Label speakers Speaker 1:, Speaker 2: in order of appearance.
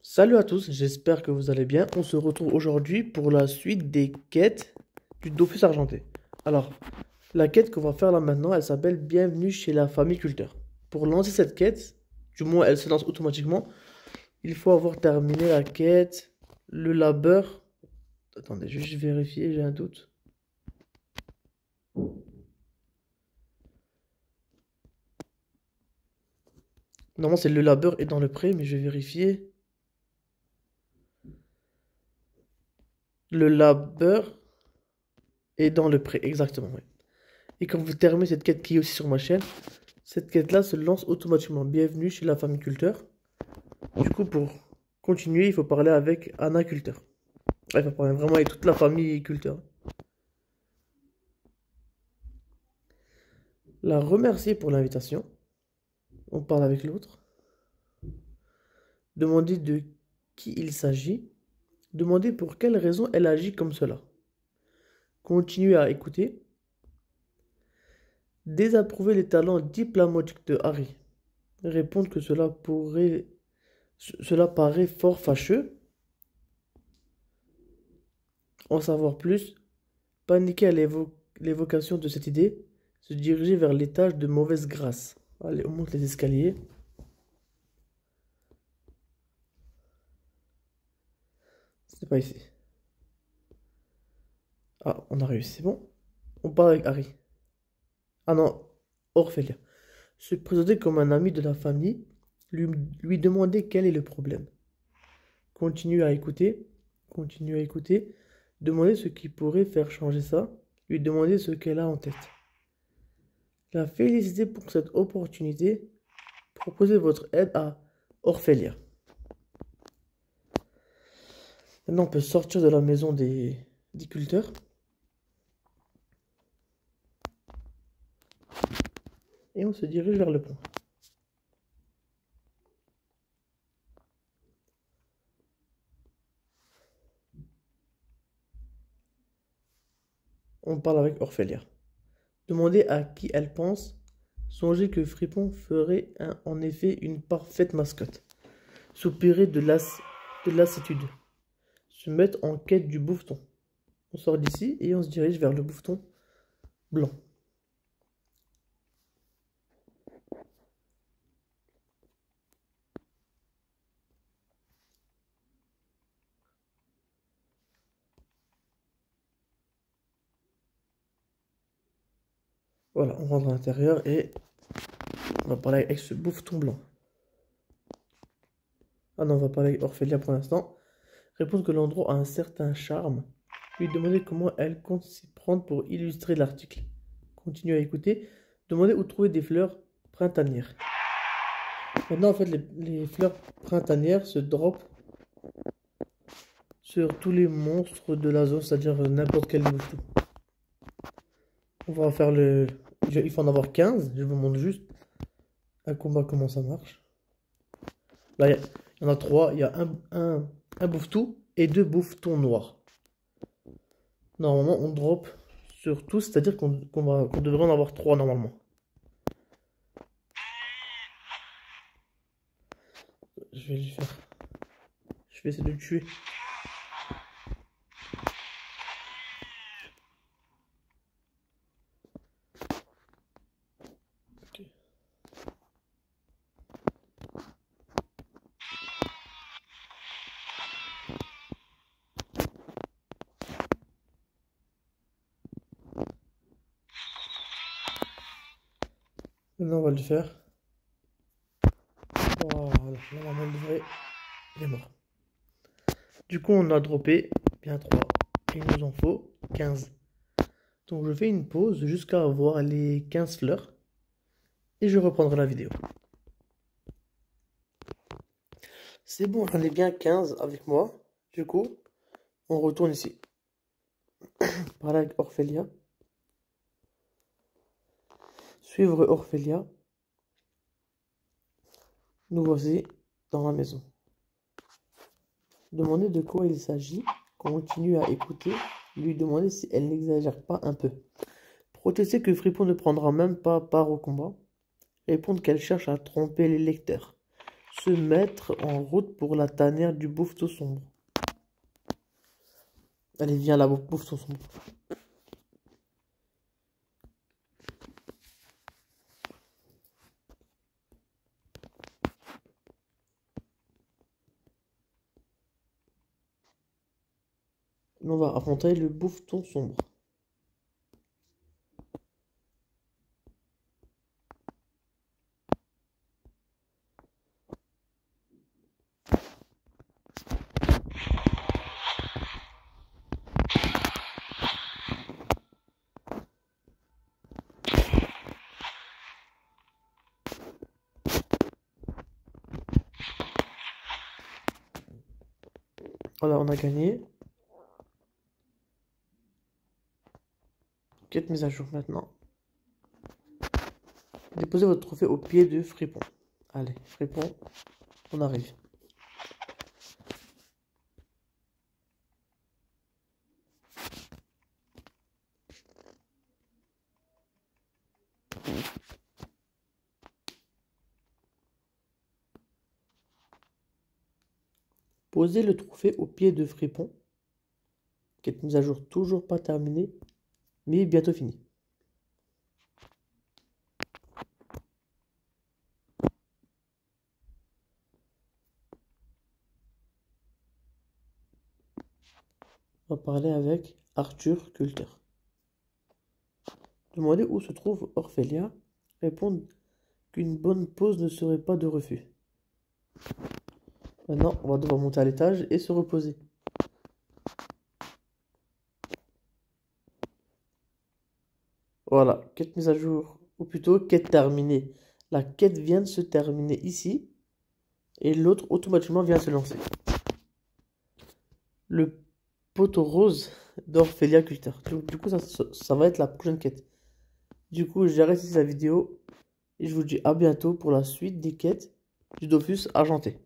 Speaker 1: Salut à tous, j'espère que vous allez bien. On se retrouve aujourd'hui pour la suite des quêtes du Dofus Argenté. Alors, la quête qu'on va faire là maintenant, elle s'appelle Bienvenue chez la famille Culteur. Pour lancer cette quête, du moins elle se lance automatiquement, il faut avoir terminé la quête, le labeur. Attendez, je vais juste vérifier, j'ai un doute. Normalement, c'est le labeur est dans le pré, mais je vais vérifier. Le labeur est dans le pré, exactement, oui. Et quand vous terminez cette quête qui est aussi sur ma chaîne, cette quête-là se lance automatiquement. Bienvenue chez la famille Culteur. Du coup, pour continuer, il faut parler avec Anna Culteur. Il faut parler vraiment avec toute la famille Culteur. La remercier pour l'invitation. On parle avec l'autre. Demander de qui il s'agit. Demander pour quelle raison elle agit comme cela. Continuer à écouter. Désapprouver les talents diplomatiques de Harry. Répondre que cela paraît fort fâcheux. En savoir plus. Paniquer à l'évocation de cette idée. Se diriger vers l'étage de mauvaise grâce. Allez, on monte les escaliers. C'est pas ici. Ah, on a réussi, c'est bon. On parle avec Harry. Ah non, Orphelia. Se présenter comme un ami de la famille, lui demander quel est le problème. Continue à écouter, continue à écouter, demander ce qui pourrait faire changer ça, lui demander ce qu'elle a en tête. La féliciter pour cette opportunité, proposer votre aide à Orphelia. Maintenant, on peut sortir de la maison des culteurs. Et on se dirige vers le pont. On parle avec Orphelia. Demandez à qui elle pense. Songez que Fripon ferait en effet une parfaite mascotte. Soupirer de lassitude. Se mettre en quête du bouffeton. On sort d'ici et on se dirige vers le bouffeton blanc. Voilà, on rentre à l'intérieur et on va parler avec ce bouffeton blanc. Ah non, on va parler avec Orphelia pour l'instant. Répondre que l'endroit a un certain charme. Lui demander comment elle compte s'y prendre pour illustrer l'article. Continuer à écouter. Demander où trouver des fleurs printanières. Maintenant, en fait, les fleurs printanières se drop sur tous les monstres de la zone, c'est-à-dire n'importe quel bouffeton. On va faire il faut en avoir 15. Je vous montre juste un combat comment ça marche. Là, il y en a 3. Il y a un bouffetou et 2 bouffetons noirs. Normalement, on drop sur tous, c'est-à-dire qu'on devrait en avoir 3 normalement. Je vais lui faire. Je vais essayer de le tuer. Okay. Maintenant, on va le faire. Voilà, normalement, il est mort. Du coup, on a droppé bien 3. Il nous en faut 15. Donc, je fais une pause jusqu'à avoir les 15 fleurs. Et je reprendrai la vidéo. C'est bon, j'en ai bien 15 avec moi. Du coup, on retourne ici. Parler avec Orphelia. Suivre Orphelia. Nous voici dans la maison. Demander de quoi il s'agit. Continue à écouter. Lui demander si elle n'exagère pas un peu. Protester que Fripon ne prendra même pas part au combat. Répondre qu'elle cherche à tromper les lecteurs. se mettre en route pour la tanière du bouffeton sombre. Allez, viens là, bouffeton sombre. On va affronter le bouffeton sombre. Voilà, on a gagné. Quête mise à jour maintenant. Déposez votre trophée au pied de Fripon. Allez, Fripon, on arrive. Posez le trophée au pied de Fripon. Quête mise à jour toujours pas terminée, mais bientôt finie. On va parler avec Arthur Culter. Demandez où se trouve Orphelia. Répondre qu'une bonne pause ne serait pas de refus. Maintenant, on va devoir monter à l'étage et se reposer. Voilà, quête mise à jour, ou plutôt quête terminée. La quête vient de se terminer ici, et l'autre automatiquement vient de se lancer. Le poteau rose d'Orphelia Culter. Du coup, ça va être la prochaine quête. Du coup, j'arrête ici la vidéo, et je vous dis à bientôt pour la suite des quêtes du Dofus argenté.